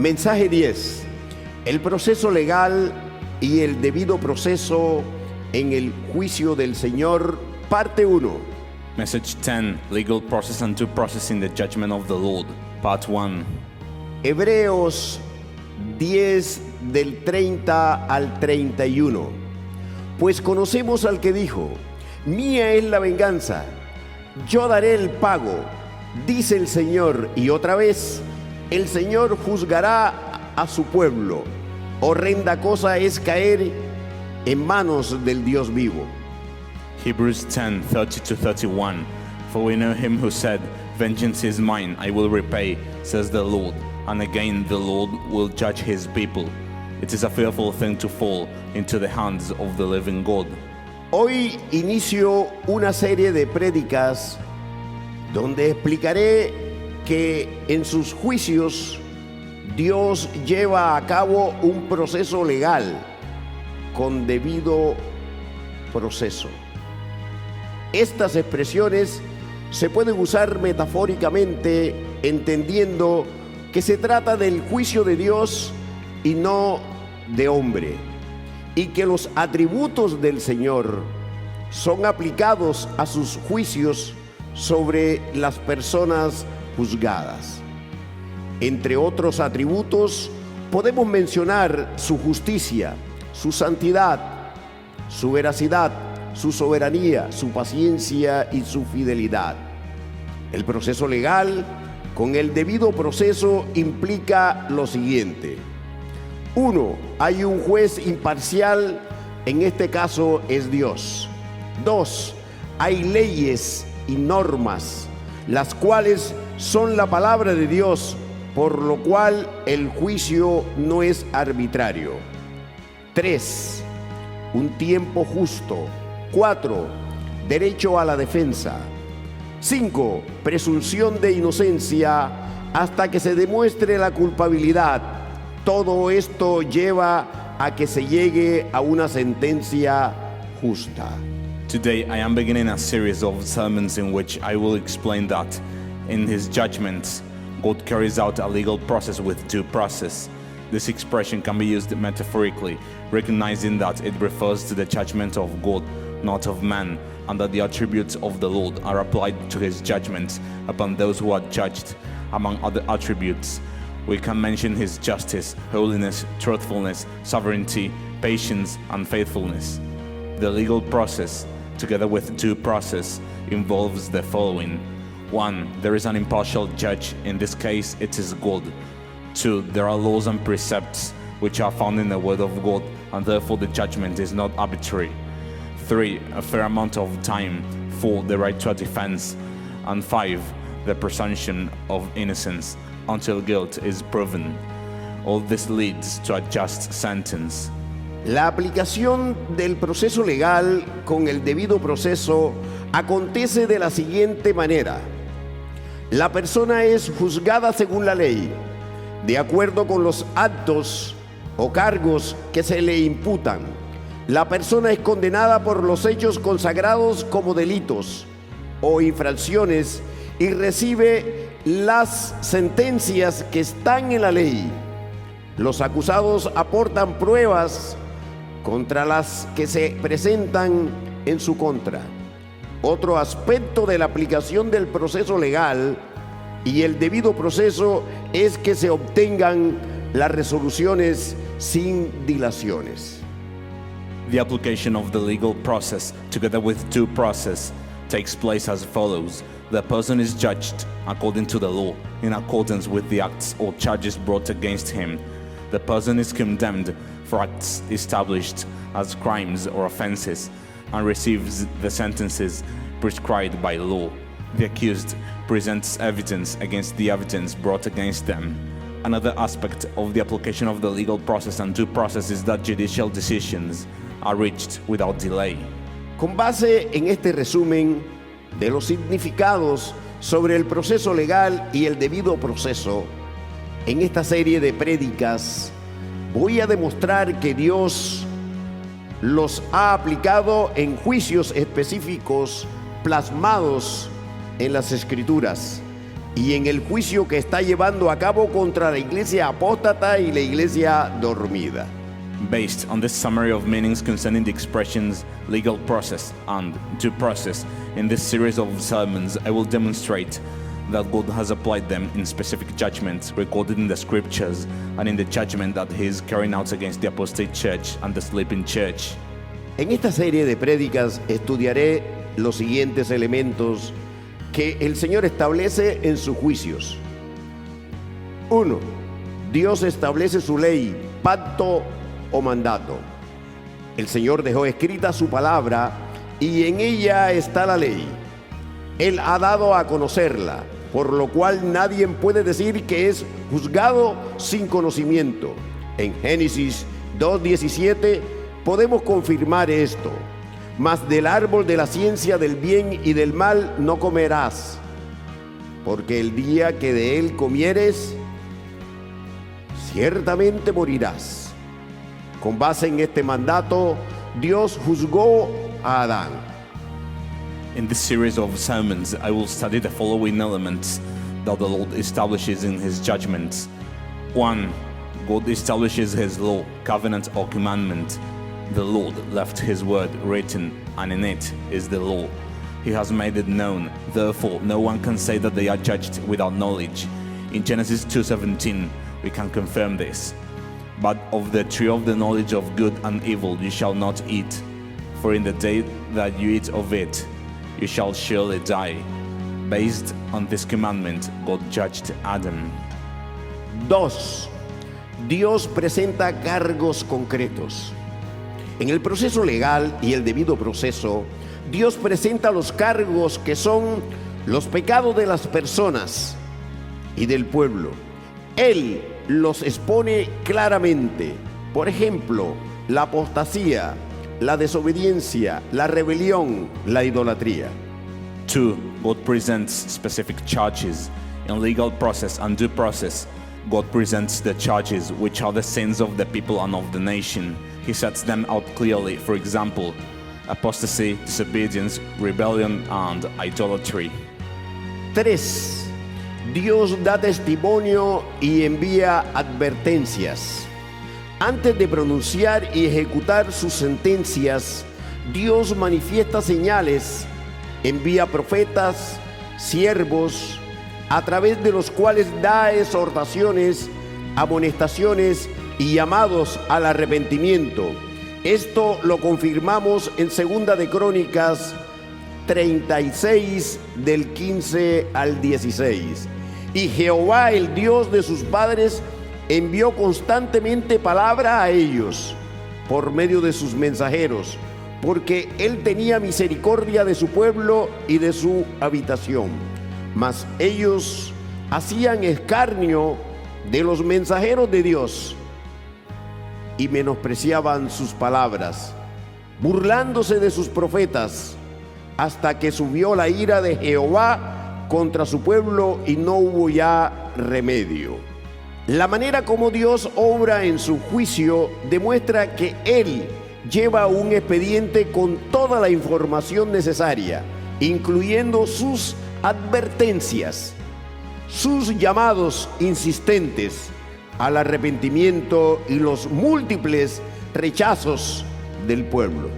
Mensaje 10. El proceso legal y el debido proceso en el juicio del Señor, parte 1. Message 10. Legal process and due process in the judgment of the Lord. Part 1. Hebreos 10 del 30 al 31. Pues conocemos al que dijo: mía es la venganza, yo daré el pago, dice el Señor. Y otra vez, el Señor juzgará a su pueblo. Horrenda cosa es caer en manos del Dios vivo. Hebrews 10, 30-31. For we know him who said, vengeance is mine, I will repay, says the Lord. And again the Lord will judge his people. It is a fearful thing to fall into the hands of the living God. Hoy inicio una serie de prédicas donde explicaré que en sus juicios Dios lleva a cabo un proceso legal con debido proceso. Estas expresiones se pueden usar metafóricamente, entendiendo que se trata del juicio de Dios y no de hombre, y que los atributos del Señor son aplicados a sus juicios sobre las personas juzgadas. Entre otros atributos, podemos mencionar su justicia, su santidad, su veracidad, su soberanía, su paciencia y su fidelidad. El proceso legal con el debido proceso implica lo siguiente. 1. Hay un juez imparcial, en este caso es Dios. 2. Hay leyes y normas, las cuales son la palabra de Dios, por lo cual el juicio no es arbitrario. 3. Un tiempo justo. 4. Derecho a la defensa. 5. Presunción de inocencia hasta que se demuestre la culpabilidad. Todo esto lleva a que se llegue a una sentencia justa. Today I am beginning a series of sermons in which I will explain that in his judgments, God carries out a legal process with due process. This expression can be used metaphorically, recognizing that it refers to the judgment of God, not of man, and that the attributes of the Lord are applied to his judgments upon those who are judged. Among other attributes, we can mention his justice, holiness, truthfulness, sovereignty, patience, and faithfulness. The legal process, together with due process, involves the following. 1. There is an impartial judge. In this case, it is God. 2. There are laws and precepts which are found in the word of God, and therefore the judgment is not arbitrary. 3. A fair amount of time. 4. The right to a defense. And 5. The presumption of innocence until guilt is proven. All this leads to a just sentence. La aplicación del proceso legal con el debido proceso acontece de la siguiente manera. La persona es juzgada según la ley, de acuerdo con los actos o cargos que se le imputan. La persona es condenada por los hechos consagrados como delitos o infracciones y recibe las sentencias que están en la ley. Los acusados aportan pruebas contra las que se presentan en su contra. Otro aspecto de la aplicación del proceso legal y el debido proceso es que se obtengan las resoluciones sin dilaciones. The application of the legal process, together with due process, takes place as follows. The person is judged according to the law, in accordance with the acts or charges brought against him. The person is condemned for acts established as crimes or offenses and receives the sentences prescribed by law. The accused presents evidence against the evidence brought against them. Another aspect of the application of the legal process and due process is that judicial decisions are reached without delay. Con base en este resumen de los significados sobre el proceso legal y el debido proceso, en esta serie de prédicas voy a demostrar que Dios los ha aplicado en juicios específicos plasmados en las Escrituras, y en el juicio que está llevando a cabo contra la iglesia apóstata y la iglesia dormida. Based on this summary of meanings concerning the expressions legal process and due process, in this series of sermons, I will demonstrate that God has applied them in specific judgments recorded in the scriptures and in the judgment that He is carrying out against the apostate church and the sleeping church. En esta serie de prédicas estudiaré los siguientes elementos que el Señor establece en sus juicios. 1. Dios establece su ley, pacto o mandato. El Señor dejó escrita su palabra y en ella está la ley. Él ha dado a conocerla, por lo cual nadie puede decir que es juzgado sin conocimiento. En Génesis 2:17 podemos confirmar esto. Mas del árbol de la ciencia del bien y del mal no comerás, porque el día que de él comieres, ciertamente morirás. Con base en este mandato, Dios juzgó a Adán. In this series of sermons, I will study the following elements that the Lord establishes in His judgments. 1. God establishes His law, covenant or commandment. The Lord left His word written, and in it is the law. He has made it known. Therefore, no one can say that they are judged without knowledge. In Genesis 2:17, we can confirm this. But of the tree of the knowledge of good and evil you shall not eat, for in the day that you eat of it, you shall surely die. Based on this commandment, God judged Adam. 2. Dios presenta cargos concretos. En el proceso legal y el debido proceso, Dios presenta los cargos que son los pecados de las personas y del pueblo. Él los expone claramente. Por ejemplo, la apostasía, la desobediencia, la rebelión, la idolatría. 2. God presents specific charges. In legal process and due process, God presents the charges which are the sins of the people and of the nation. He sets them out clearly. For example, apostasy, disobedience, rebellion, and idolatry. 3. Dios da testimonio y envía advertencias. Antes de pronunciar y ejecutar sus sentencias, Dios manifiesta señales, envía profetas, siervos, a través de los cuales da exhortaciones, amonestaciones y llamados al arrepentimiento. Esto lo confirmamos en 2 de Crónicas 36 del 15 al 16. Y Jehová, el Dios de sus padres, envió constantemente palabra a ellos por medio de sus mensajeros, porque él tenía misericordia de su pueblo y de su habitación. Mas ellos hacían escarnio de los mensajeros de Dios y menospreciaban sus palabras, burlándose de sus profetas, hasta que subió la ira de Jehová contra su pueblo y no hubo ya remedio. La manera como Dios obra en su juicio demuestra que Él lleva un expediente con toda la información necesaria, incluyendo sus advertencias, sus llamados insistentes al arrepentimiento y los múltiples rechazos del pueblo.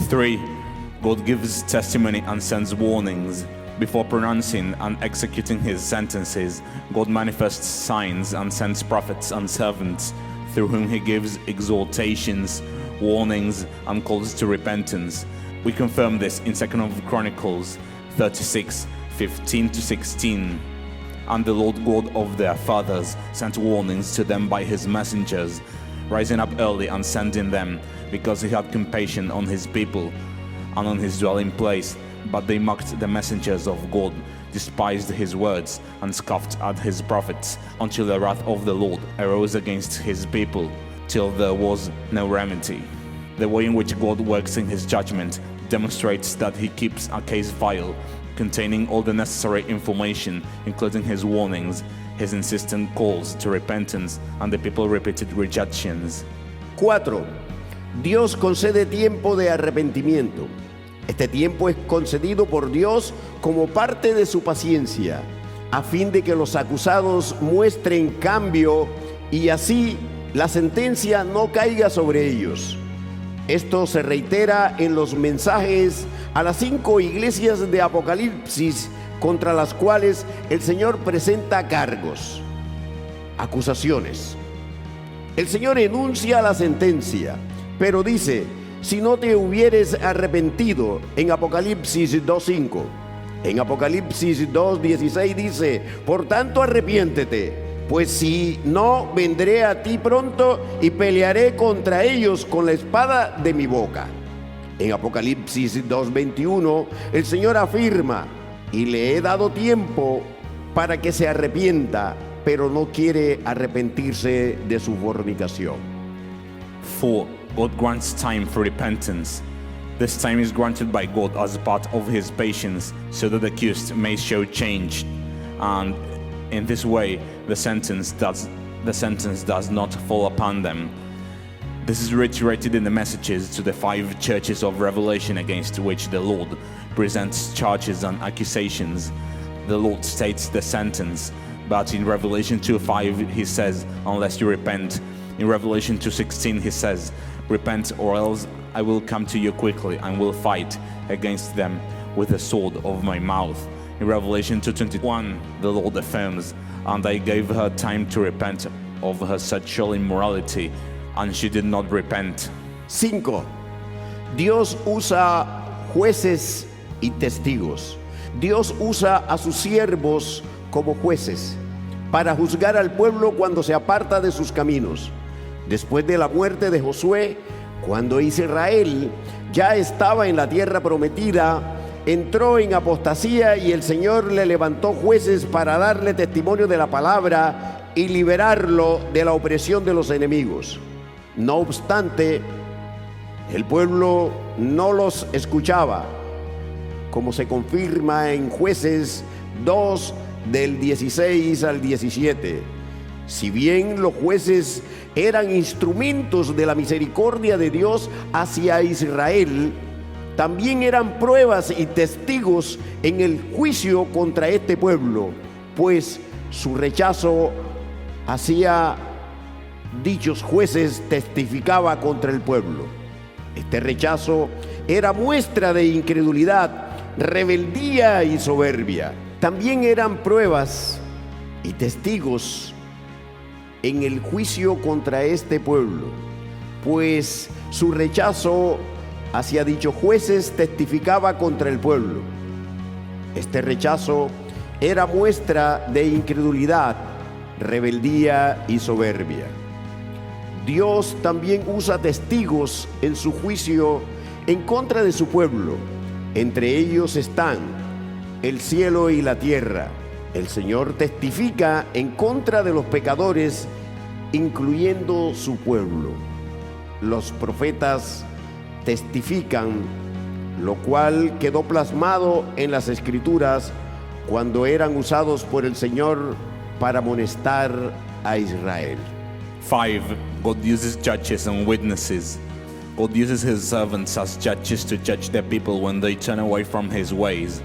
3. God gives testimony and sends warnings. Before pronouncing and executing His sentences, God manifests signs and sends prophets and servants, through whom He gives exhortations, warnings, and calls to repentance. We confirm this in 2 Chronicles 36:15-16. And the Lord God of their fathers sent warnings to them by His messengers, rising up early and sending them, because He had compassion on His people and on His dwelling place. But they mocked the messengers of God, despised His words, and scoffed at His prophets, until the wrath of the Lord arose against His people, till there was no remedy. The way in which God works in His judgment demonstrates that He keeps a case file containing all the necessary information, including His warnings, His insistent calls to repentance, and the people's repeated rejections. 4. Dios concede tiempo de arrepentimiento. Este tiempo es concedido por Dios como parte de su paciencia. a fin de que los acusados muestren cambio y así la sentencia no caiga sobre ellos. Esto se reitera en los mensajes a las 5 iglesias de Apocalipsis, contra las cuales el Señor presenta cargos, acusaciones. El Señor enuncia la sentencia, pero dice: si no te hubieres arrepentido, en Apocalipsis 2:5. En Apocalipsis 2:16 dice: por tanto arrepiéntete, pues si no, vendré a ti pronto y pelearé contra ellos con la espada de mi boca. En Apocalipsis 2:21 el Señor afirma: y le he dado tiempo para que se arrepienta, pero no quiere arrepentirse de su fornicación. 4. God grants time for repentance. This time is granted by God as part of his patience, so that the accused may show change, and in this way the sentence does not fall upon them. This is reiterated in the messages to the 5 churches of Revelation, against which the Lord presents charges and accusations. The Lord states the sentence, but in Revelation 2:5 he says, unless you repent. In Revelation 2:16 he says, repent, or else I will come to you quickly and will fight against them with the sword of my mouth. In Revelation 2:21 the Lord affirms, and I gave her time to repent of her sexual immorality, and she did not repent. 5. Dios usa jueces y testigos. Dios usa a sus siervos como jueces para juzgar al pueblo cuando se aparta de sus caminos. Después de la muerte de Josué, cuando Israel ya estaba en la tierra prometida, entró en apostasía y el Señor le levantó jueces para darle testimonio de la palabra y liberarlo de la opresión de los enemigos. No obstante, el pueblo no los escuchaba, como se confirma en Jueces 2 del 16 al 17. Si bien los jueces eran instrumentos de la misericordia de Dios hacia Israel, también eran pruebas y testigos en el juicio contra este pueblo, pues su rechazo hacia dichos jueces testificaba contra el pueblo. Este rechazo era muestra de incredulidad, rebeldía y soberbia. También eran pruebas y testigos en el juicio contra este pueblo, pues su rechazo hacia dichos jueces testificaba contra el pueblo. Este rechazo era muestra de incredulidad, rebeldía y soberbia. Dios también usa testigos en su juicio en contra de su pueblo. Entre ellos están el cielo y la tierra. El Señor testifica en contra de los pecadores, incluyendo su pueblo. Los profetas testifican, lo cual quedó plasmado en las Escrituras cuando eran usados por el Señor para amonestar a Israel. 5. God uses judges and witnesses. God uses his servants as judges to judge the people when they turn away from his ways.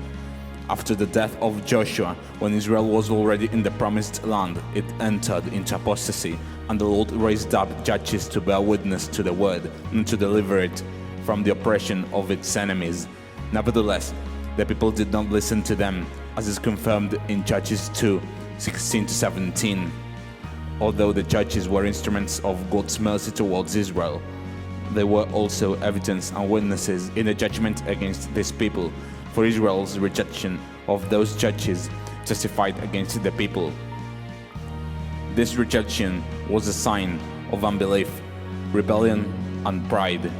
After the death of Joshua, when Israel was already in the promised land, it entered into apostasy, and the Lord raised up judges to bear witness to the word and to deliver it from the oppression of its enemies. Nevertheless, the people did not listen to them, as is confirmed in Judges 2:16-17. Although the judges were instruments of God's mercy towards Israel, they were also evidence and witnesses in the judgment against this people, for Israel's rejection of those judges testified against the people. This rejection was a sign of unbelief, rebellion, and pride.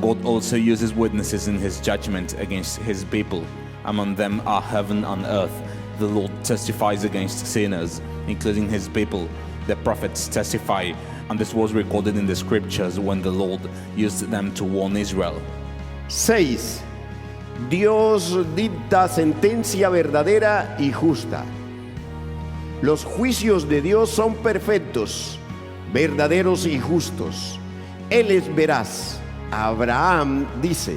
God also uses witnesses in his judgment against his people. Among them are heaven and earth. The Lord testifies against sinners, including his people. The prophets testify, and this was recorded in the scriptures when the Lord used them to warn Israel. 6. Dios dicta sentencia verdadera y justa. Los juicios de Dios son perfectos, verdaderos y justos. Él es veraz. Abraham dice: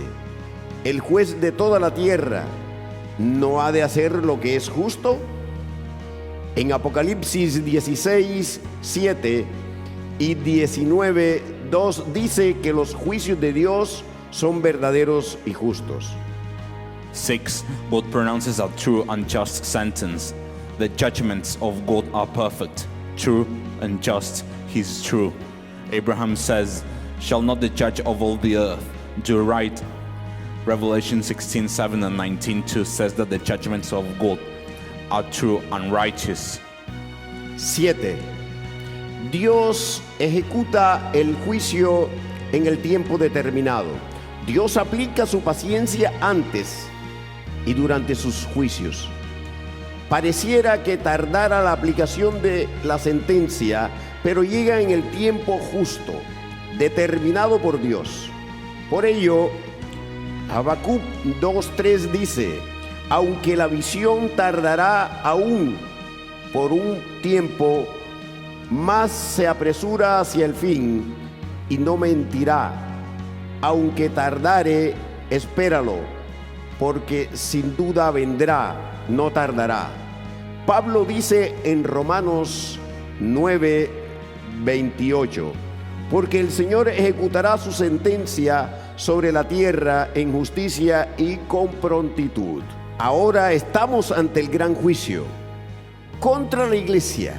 el juez de toda la tierra, ¿no ha de hacer lo que es justo? En Apocalipsis 16, 7 y 19, 2 dice que los juicios de Dios son verdaderos y justos. 6. God pronounces a true and just sentence. The judgments of God are perfect, true and just. He's true. Abraham says, "Shall not the judge of all the earth do right?" Revelation 16:7 and 19:2 says that the judgments of God are true and righteous. 7. Dios ejecuta el juicio en el tiempo determinado. Dios aplica su paciencia antes y durante sus juicios. Pareciera que tardara la aplicación de la sentencia, pero llega en el tiempo justo, determinado por Dios. Por ello, Habacuc 2:3 dice: aunque la visión tardará aún por un tiempo, más se apresura hacia el fin y no mentirá. Aunque tardare, espéralo, porque sin duda vendrá, no tardará. Pablo dice en Romanos 9:28, porque el Señor ejecutará su sentencia sobre la tierra en justicia y con prontitud. Ahora estamos ante el gran juicio contra la iglesia,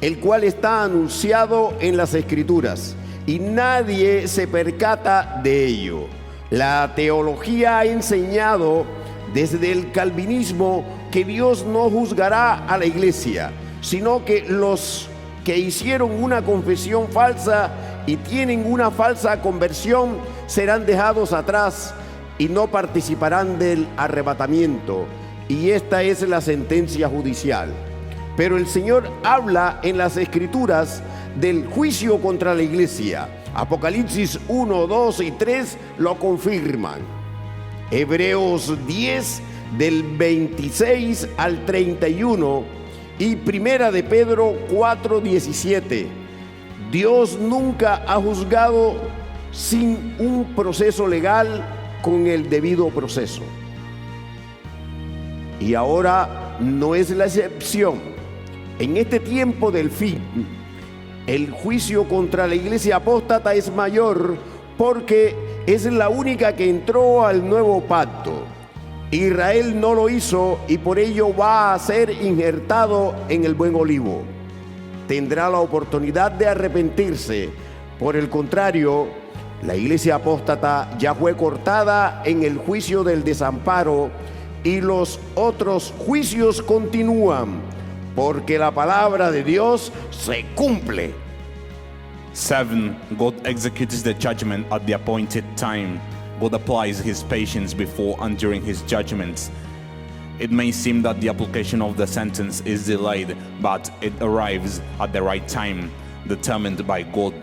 el cual está anunciado en las Escrituras, y nadie se percata de ello. La teología ha enseñado desde el calvinismo que Dios no juzgará a la iglesia, sino que los que hicieron una confesión falsa y tienen una falsa conversión serán dejados atrás y no participarán del arrebatamiento. Y esta es la sentencia judicial. Pero el Señor habla en las Escrituras del juicio contra la iglesia. Apocalipsis 1, 2 y 3 lo confirman. Hebreos 10 del 26 al 31 y Primera de Pedro 4, 17. Dios nunca ha juzgado sin un proceso legal con el debido proceso. Y ahora no es la excepción. En este tiempo del fin, el juicio contra la iglesia apóstata es mayor porque es la única que entró al nuevo pacto. Israel no lo hizo y por ello va a ser injertado en el buen olivo. Tendrá la oportunidad de arrepentirse. Por el contrario, la iglesia apóstata ya fue cortada en el juicio del desamparo y los otros juicios continúan, porque la palabra de Dios se cumple. 7. God executes the judgment at the appointed time. God applies his patience before and during his judgments. It may seem that the application of the sentence is delayed, but it arrives at the right time, determined by God.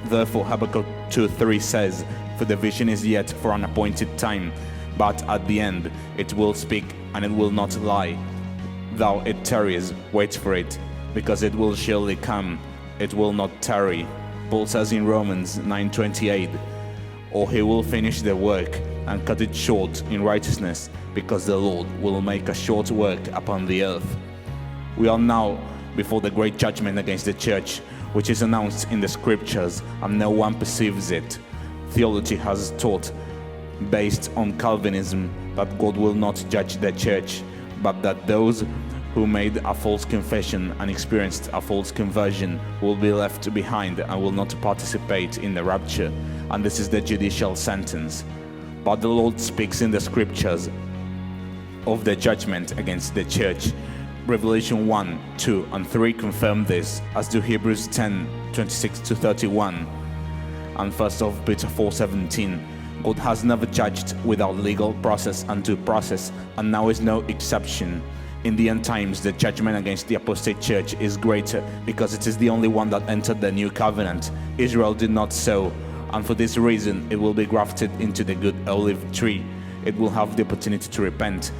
Therefore, Habakkuk 2:3 says, "For the vision is yet for an appointed time, but at the end it will speak and it will not lie. Though it tarries, wait for it, because it will surely come, it will not tarry." Paul says in Romans 9:28, "Or he will finish the work and cut it short in righteousness, because the Lord will make a short work upon the earth." We are now before the great judgment against the church, which is announced in the scriptures, and no one perceives it. Theology has taught, based on Calvinism, that God will not judge the church, but that those who made a false confession and experienced a false conversion will be left behind and will not participate in the rapture, and this is the judicial sentence. But the Lord speaks in the scriptures of the judgment against the church. Revelation 1, 2, and 3 confirm this, as do Hebrews 10, 26 to 31, and 1 Peter 4:17. God has never judged without legal process and due process, and now is no exception. In the end times, the judgment against the apostate church is greater because it is the only one that entered the new covenant. Israel did not so, and for this reason it will be grafted into the good olive tree. It will have the opportunity to repent.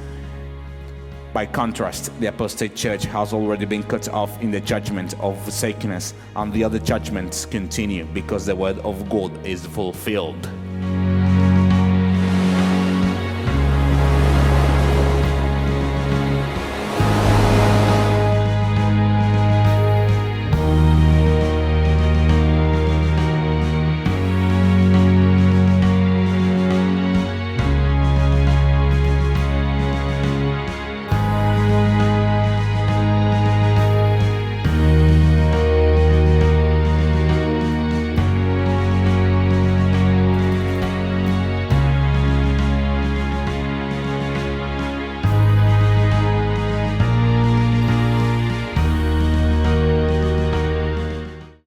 By contrast, the apostate church has already been cut off in the judgment of forsakenness, and the other judgments continue because the word of God is fulfilled.